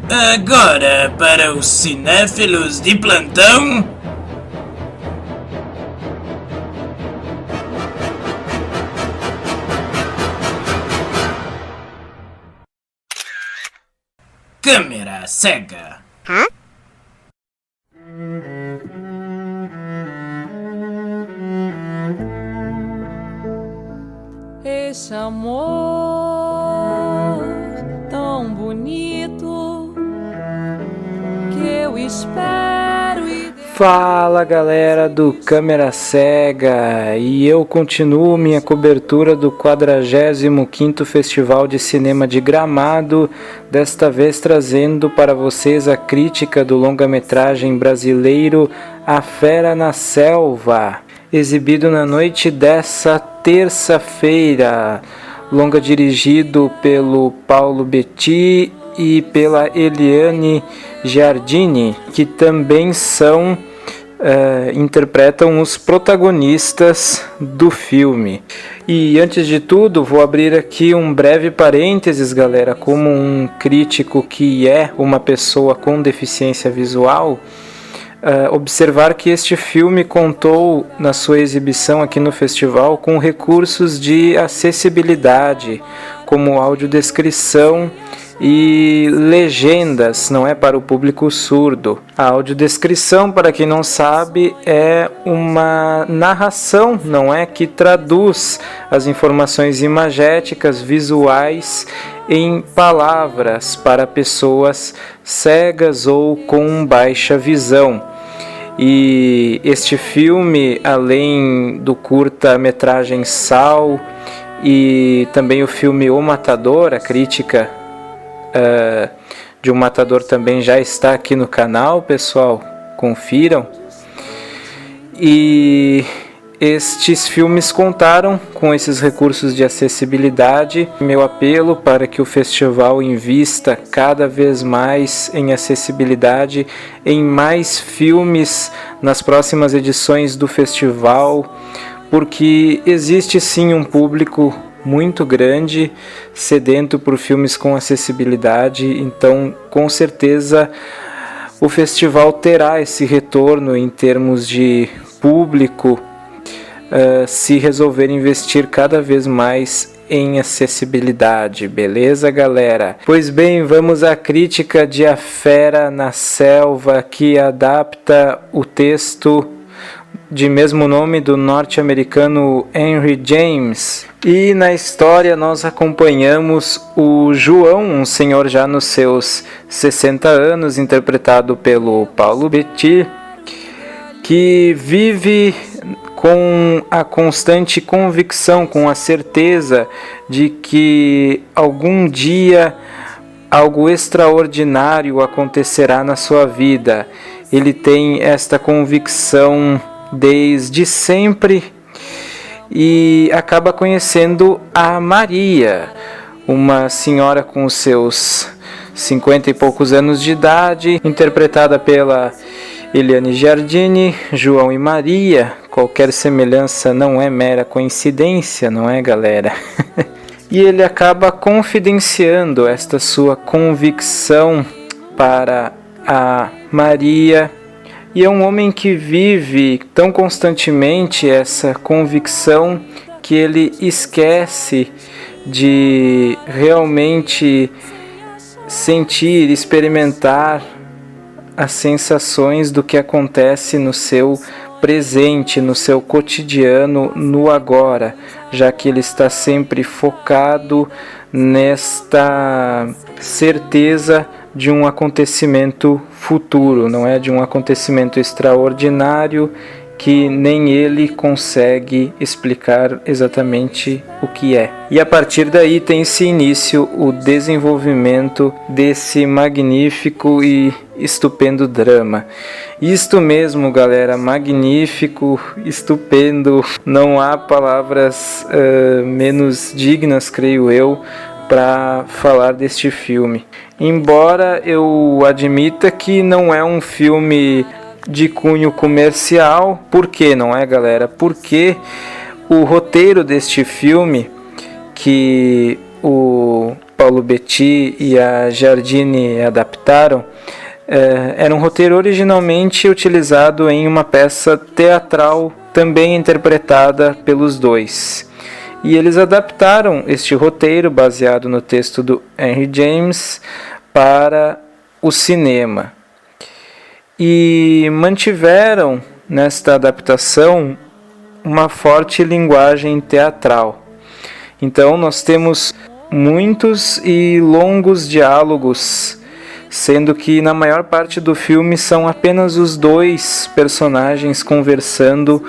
Agora, para os cinéfilos de plantão... Câmera cega. Hã? Esse amor tão bonito que eu espero e... Fala galera do Câmera Cega, e eu continuo minha cobertura do 45º Festival de Cinema de Gramado, desta vez trazendo para vocês a crítica do longa-metragem brasileiro A Fera na Selva, exibido na noite dessa terça-feira, longa dirigido pelo Paulo Betti e pela Eliane Giardini, que também interpretam os protagonistas do filme. E antes de tudo, vou abrir aqui um breve parênteses, galera, como um crítico que é uma pessoa com deficiência visual. Observar que este filme contou na sua exibição aqui no festival com recursos de acessibilidade, como audiodescrição e legendas, não é para o público surdo. A audiodescrição, para quem não sabe, é uma narração, não é, que traduz as informações imagéticas, visuais, em palavras para pessoas cegas ou com baixa visão. E este filme, além do curta-metragem Sal e também o filme O Matador, a crítica de Um Matador também já está aqui no canal, pessoal, confiram. E estes filmes contaram com esses recursos de acessibilidade. Meu apelo para que o festival invista cada vez mais em acessibilidade, em mais filmes nas próximas edições do festival, porque existe sim um público muito grande, sedento por filmes com acessibilidade. Então, com certeza, o festival terá esse retorno em termos de público, se resolver investir cada vez mais em acessibilidade, beleza, galera? Pois bem, vamos à crítica de A Fera na Selva, que adapta o texto de mesmo nome do norte-americano Henry James. E na história nós acompanhamos o João, um senhor já nos seus 60 anos, interpretado pelo Paulo Betti, que vive com a constante convicção, com a certeza de que algum dia algo extraordinário acontecerá na sua vida. Ele tem esta convicção desde sempre e acaba conhecendo a Maria, uma senhora com os seus 50 e poucos anos de idade, interpretada pela Eliane Giardini. João e Maria, qualquer semelhança não é mera coincidência, não é, galera? E ele acaba confidenciando esta sua convicção para a Maria. E é um homem que vive tão constantemente essa convicção que ele esquece de realmente sentir, experimentar as sensações do que acontece no seu presente, no seu cotidiano, no agora, já que ele está sempre focado nesta certeza de um acontecimento futuro, não é? De um acontecimento extraordinário que nem ele consegue explicar exatamente o que é. E a partir daí tem-se início o desenvolvimento desse magnífico e estupendo drama. Isto mesmo, galera, magnífico, estupendo, não há palavras menos dignas, creio eu, para falar deste filme. Embora eu admita que não é um filme de cunho comercial. Por que não é, galera? Porque o roteiro deste filme, que o Paulo Betti e a Giardini adaptaram, era um roteiro originalmente utilizado em uma peça teatral também interpretada pelos dois. E eles adaptaram este roteiro, baseado no texto do Henry James, para o cinema. E mantiveram nesta adaptação uma forte linguagem teatral. Então nós temos muitos e longos diálogos, sendo que na maior parte do filme são apenas os dois personagens conversando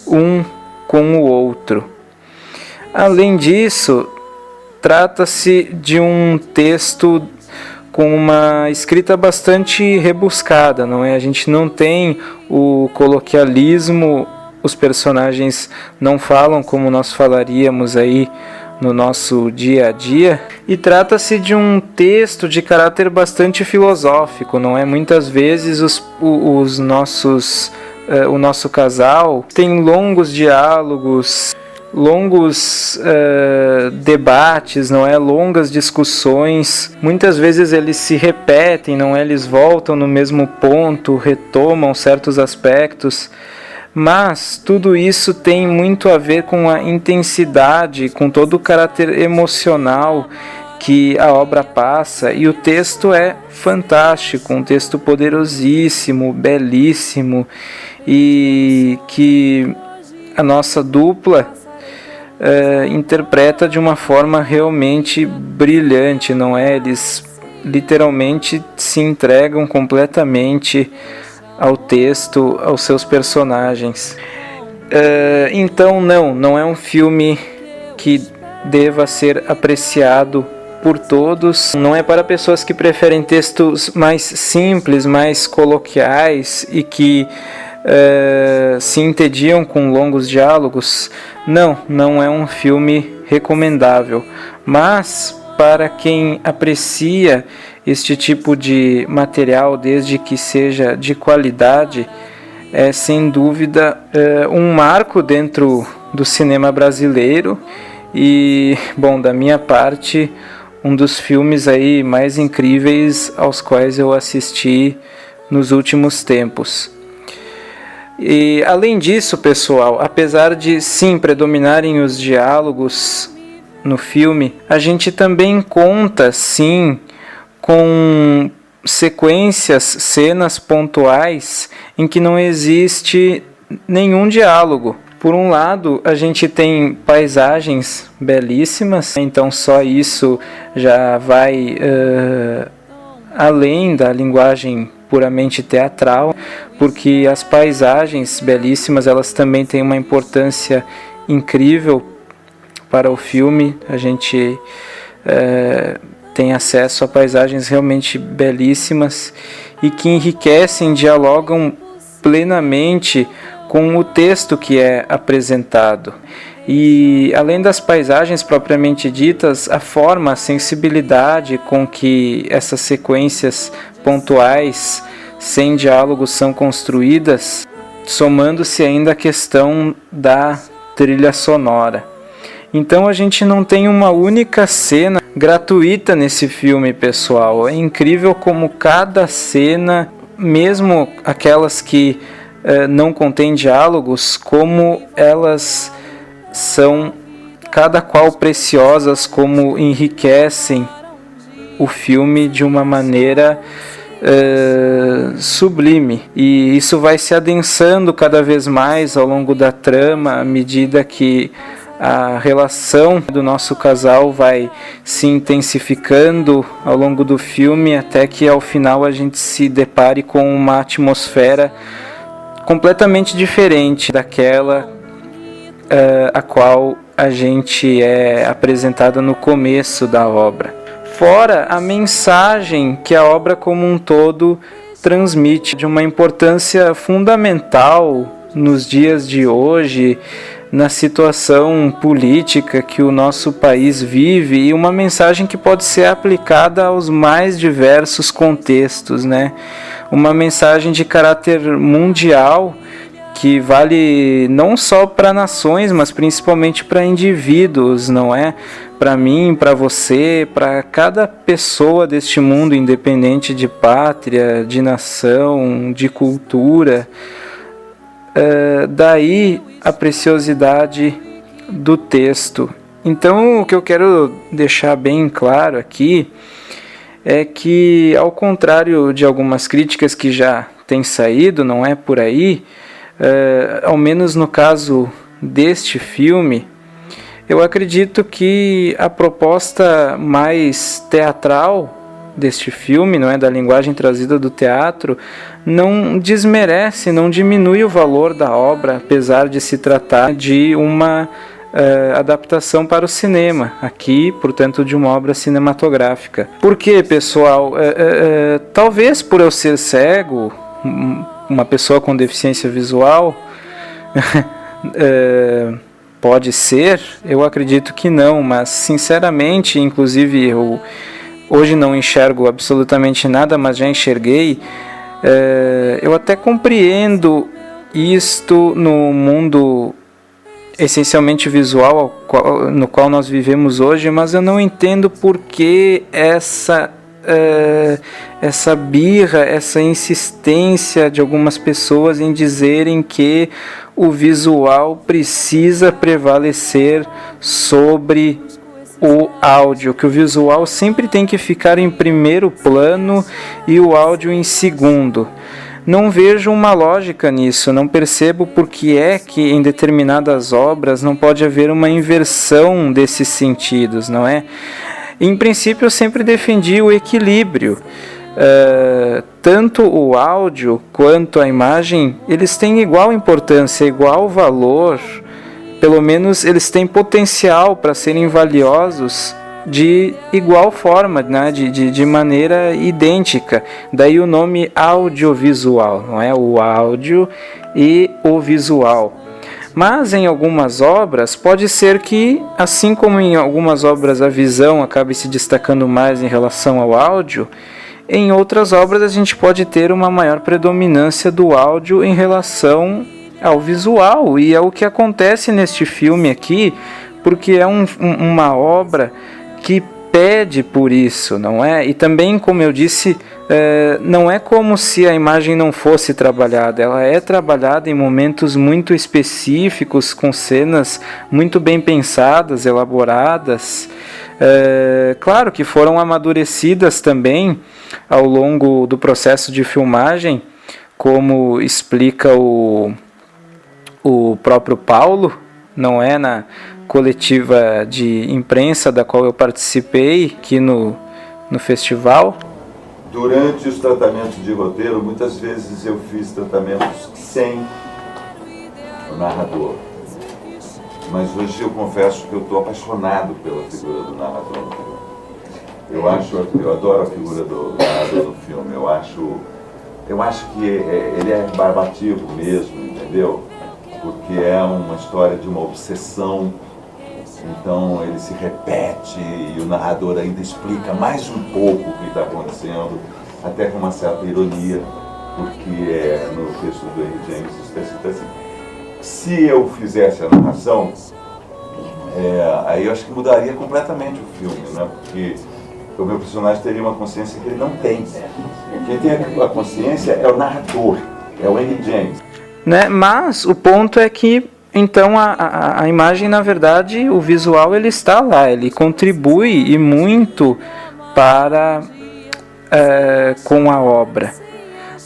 um com o outro. Além disso, trata-se de um texto com uma escrita bastante rebuscada, não é? A gente não tem o coloquialismo, os personagens não falam como nós falaríamos aí no nosso dia a dia, e trata-se de um texto de caráter bastante filosófico, não é? Muitas vezes o nosso casal tem longos diálogos, longos debates, não é? Longas discussões. Muitas vezes eles se repetem, não é? Eles voltam no mesmo ponto, retomam certos aspectos, mas tudo isso tem muito a ver com a intensidade, com todo o caráter emocional que a obra passa, e o texto é fantástico, um texto poderosíssimo, belíssimo, e que a nossa dupla interpreta de uma forma realmente brilhante, não é? Eles literalmente se entregam completamente ao texto, aos seus personagens. Então não é um filme que deva ser apreciado por todos. Não é para pessoas que preferem textos mais simples, mais coloquiais e que se entediam com longos diálogos. Não é um filme recomendável, mas para quem aprecia este tipo de material, desde que seja de qualidade, é sem dúvida um marco dentro do cinema brasileiro e, bom, da minha parte, um dos filmes aí mais incríveis aos quais eu assisti nos últimos tempos. E além disso, pessoal, apesar de sim predominarem os diálogos no filme, a gente também conta sim com sequências, cenas pontuais em que não existe nenhum diálogo. Por um lado, a gente tem paisagens belíssimas, então só isso já vai além da linguagem puramente teatral, porque as paisagens belíssimas, elas também têm uma importância incrível para o filme. A gente tem acesso a paisagens realmente belíssimas e que enriquecem, dialogam plenamente com o texto que é apresentado. E além das paisagens propriamente ditas, a forma, a sensibilidade com que essas sequências pontuais, sem diálogos, são construídas, somando-se ainda a questão da trilha sonora. Então a gente não tem uma única cena gratuita nesse filme, pessoal. É incrível como cada cena, mesmo aquelas que não contêm diálogos, como elas são cada qual preciosas, como enriquecem o filme de uma maneira sublime. E isso vai se adensando cada vez mais ao longo da trama, à medida que a relação do nosso casal vai se intensificando ao longo do filme, até que ao final a gente se depare com uma atmosfera completamente diferente daquela a qual a gente é apresentada no começo da obra. Fora a mensagem que a obra como um todo transmite, de uma importância fundamental nos dias de hoje, na situação política que o nosso país vive, e uma mensagem que pode ser aplicada aos mais diversos contextos, né? Uma mensagem de caráter mundial que vale não só para nações, mas principalmente para indivíduos, não é? para mim, para você, para cada pessoa deste mundo, independente de pátria, de nação, de cultura. Daí a preciosidade do texto. Então, o que eu quero deixar bem claro aqui é que, ao contrário de algumas críticas que já têm saído, não é por aí, ao menos no caso deste filme, eu acredito que a proposta mais teatral deste filme, não é, da linguagem trazida do teatro, não desmerece, não diminui o valor da obra, apesar de se tratar de uma adaptação para o cinema, aqui, portanto, de uma obra cinematográfica. Por quê, pessoal? Talvez por eu ser cego, uma pessoa com deficiência visual, pode ser, eu acredito que não, mas sinceramente, inclusive eu hoje não enxergo absolutamente nada, mas já enxerguei, eu até compreendo isto no mundo essencialmente visual no qual nós vivemos hoje, mas eu não entendo por que essa birra, essa insistência de algumas pessoas em dizerem que o visual precisa prevalecer sobre o áudio, que o visual sempre tem que ficar em primeiro plano e o áudio em segundo. Não vejo uma lógica nisso, não percebo por que é que em determinadas obras não pode haver uma inversão desses sentidos, não é? Em princípio, eu sempre defendi o equilíbrio. Tanto o áudio quanto a imagem, eles têm igual importância, igual valor, pelo menos eles têm potencial para serem valiosos de igual forma, né? de maneira idêntica. Daí o nome audiovisual, não é? O áudio e o visual. Mas em algumas obras pode ser que, assim como em algumas obras a visão acabe se destacando mais em relação ao áudio, em outras obras a gente pode ter uma maior predominância do áudio em relação ao visual. E é o que acontece neste filme aqui, porque é uma obra que pede por isso, não é? E também, como eu disse, não é como se a imagem não fosse trabalhada, ela é trabalhada em momentos muito específicos, com cenas muito bem pensadas, elaboradas, claro que foram amadurecidas também ao longo do processo de filmagem, como explica o próprio Paulo, não é, na coletiva de imprensa da qual eu participei aqui no festival. Durante os tratamentos de roteiro, muitas vezes eu fiz tratamentos sem o narrador. Mas hoje eu confesso que eu estou apaixonado pela figura do narrador. Eu adoro a figura do narrador no filme. Eu acho que ele é barbativo mesmo, entendeu? Porque é uma história de uma obsessão. Então ele se repete e o narrador ainda explica mais um pouco o que está acontecendo, até com uma certa ironia, porque no texto do Henry James está escrito assim: se eu fizesse a narração, aí eu acho que mudaria completamente o filme, né? Porque o meu personagem teria uma consciência que ele não tem. Quem tem a consciência é o narrador, é o Henry James. Né? Mas o ponto é que então a imagem, na verdade, o visual ele está lá, ele contribui e muito para com a obra.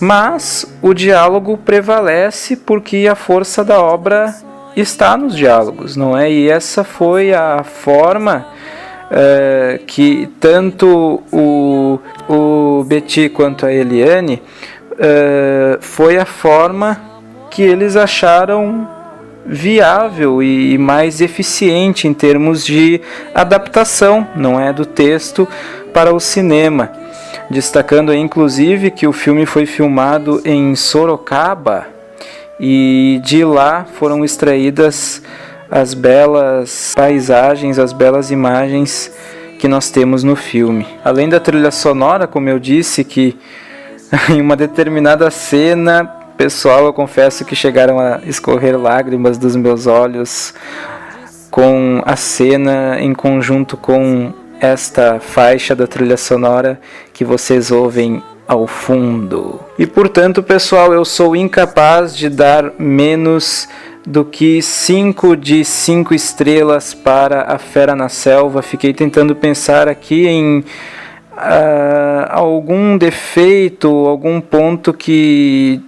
Mas o diálogo prevalece porque a força da obra está nos diálogos, não é? E essa foi a forma que tanto o Betty quanto a Eliane foi a forma que eles acharam viável e mais eficiente em termos de adaptação, não é, do texto para o cinema, destacando aí, inclusive, que o filme foi filmado em Sorocaba e de lá foram extraídas as belas paisagens, as belas imagens que nós temos no filme. Além da trilha sonora, como eu disse, que em uma determinada cena, pessoal, eu confesso que chegaram a escorrer lágrimas dos meus olhos com a cena em conjunto com esta faixa da trilha sonora que vocês ouvem ao fundo. E portanto, pessoal, eu sou incapaz de dar menos do que 5 de 5 estrelas para A Fera na Selva. Fiquei tentando pensar aqui em algum defeito, algum ponto que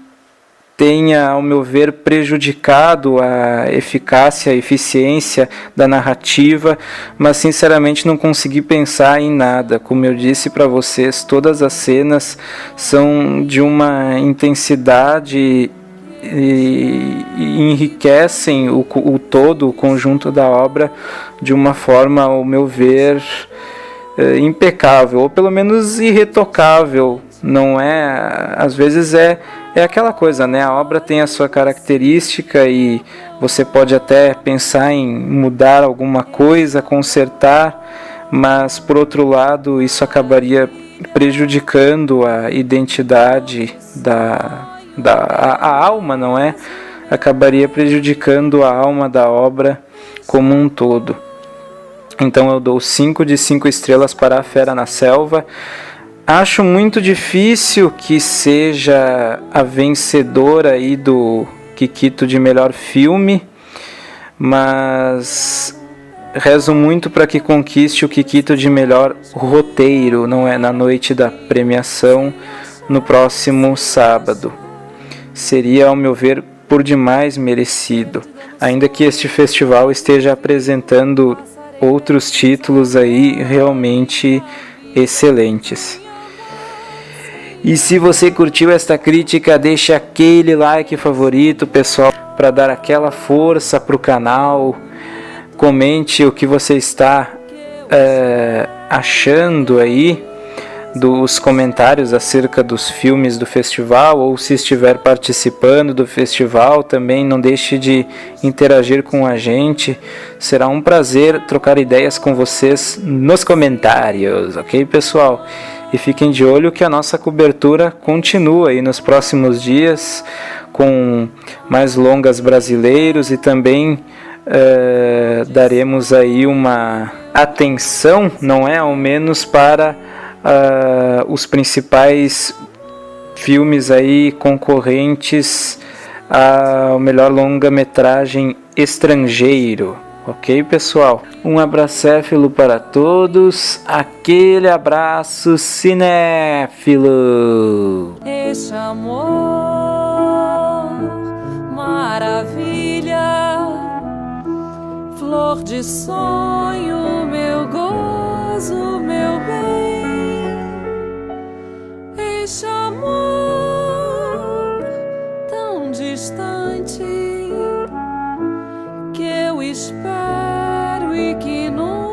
tenha, ao meu ver, prejudicado a eficácia, a eficiência da narrativa, mas sinceramente não consegui pensar em nada. Como eu disse para vocês, todas as cenas são de uma intensidade e enriquecem o todo, o conjunto da obra, de uma forma, ao meu ver, impecável, ou pelo menos irretocável. Não é, às vezes é aquela coisa, né? A obra tem a sua característica e você pode até pensar em mudar alguma coisa, consertar, mas por outro lado isso acabaria prejudicando a identidade a alma, não é? Acabaria prejudicando a alma da obra como um todo. Então eu dou 5 de 5 estrelas para A Fera na Selva. Acho muito difícil que seja a vencedora aí do Kikito de melhor filme, mas rezo muito para que conquiste o Kikito de melhor roteiro, não é, na noite da premiação, no próximo sábado. Seria, ao meu ver, por demais merecido, ainda que este festival esteja apresentando outros títulos aí realmente excelentes. E se você curtiu esta crítica, deixa aquele like favorito, pessoal, para dar aquela força para o canal. Comente o que você está achando aí dos comentários acerca dos filmes do festival, ou se estiver participando do festival, também não deixe de interagir com a gente. Será um prazer trocar ideias com vocês nos comentários, ok, pessoal? E fiquem de olho que a nossa cobertura continua aí nos próximos dias, com mais longas brasileiros, e também daremos aí uma atenção, não é, ao menos para os principais filmes aí concorrentes ao melhor longa-metragem estrangeiro. Ok, pessoal? Um abracéfilo para todos. Aquele abraço cinéfilo. Esse amor, maravilha, flor de sonho, meu gozo, meu bem. Esse amor tão distante que eu espero e que nunca